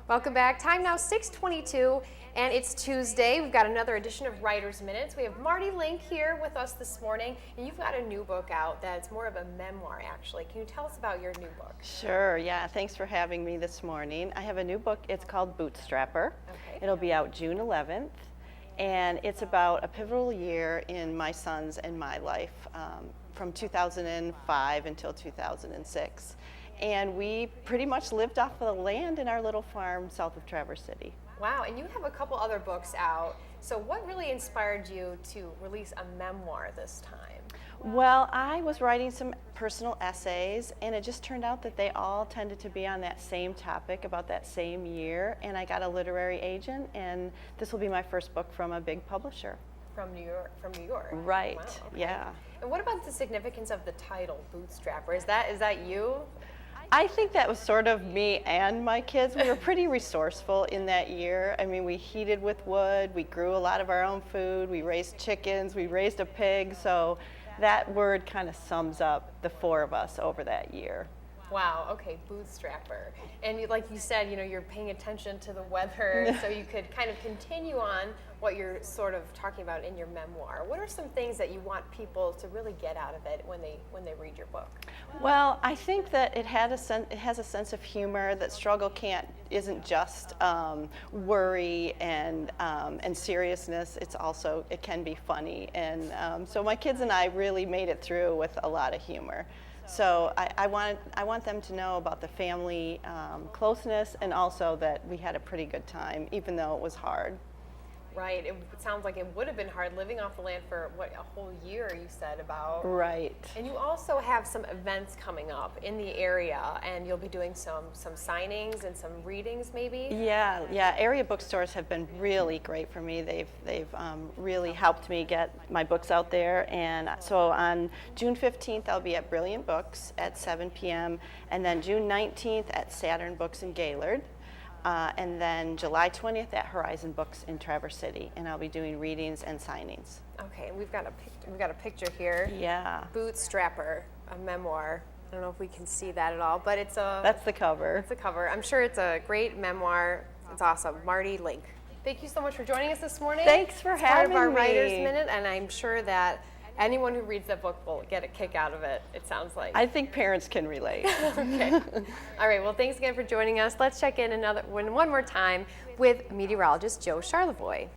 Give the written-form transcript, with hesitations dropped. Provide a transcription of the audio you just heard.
Welcome back. Time now 6:22, and it's Tuesday. We've got another edition of Writer's Minutes. We have Marty Link here with us this morning, and you've got a new book out that's more of a memoir, actually. Can you tell us about your new book? Sure, yeah. Thanks for having me this morning. I have a new book. It's called Bootstrapper. Okay. It'll be out June 11th, and it's about a pivotal year in my son's and my life, from 2005 until 2006. And we pretty much lived off of the land in our little farm south of Traverse City. Wow, and you have a couple other books out. So what really inspired you to release a memoir this time? Well, I was writing some personal essays, and it just turned out that they all tended to be on that same topic about that same year, and I got a literary agent, and this will be my first book from a big publisher. From New York? From New York? Right, Wow, okay. yeah. And what about the significance of the title, Bootstrapper? Is that you? I think that was sort of me and my kids. We were pretty resourceful in that year. I mean, we heated with wood, we grew a lot of our own food, we raised chickens, we raised a pig, so that word kind of sums up the four of us over that year. Wow, okay, bootstrapper. And like you said, you're paying attention to the weather, so you could kind of continue on what you're sort of talking about in your memoir. What are some things that you want people to really get out of it when they read your book? Well, I think that it has a sense of humor, that struggle isn't just worry and seriousness. It can be funny. And so my kids and I really made it through with a lot of humor. So I want them to know about the family closeness, and also that we had a pretty good time, even though it was hard. Right. It sounds like it would have been hard living off the land for, a whole year you said about. Right. And you also have some events coming up in the area, and you'll be doing some signings and some readings maybe? Yeah. Area bookstores have been really great for me. They've really helped me get my books out there. And so on June 15th, I'll be at Brilliant Books at 7 p.m., and then June 19th at Saturn Books in Gaylord. And then July 20th at Horizon Books in Traverse City, and I'll be doing readings and signings. Okay, and we've got a picture here. Yeah. Bootstrapper, a memoir. I don't know if we can see that at all, but That's the cover. It's the cover. I'm sure it's a great memoir. It's awesome. Marty Link. Thank you so much for joining us this morning. Thanks for having me. Part of our me. Writer's Minute, and I'm sure that anyone who reads that book will get a kick out of it, it sounds like. I think parents can relate. Okay. All right, well, thanks again for joining us. Let's check in one more time with meteorologist Joe Charlevoix.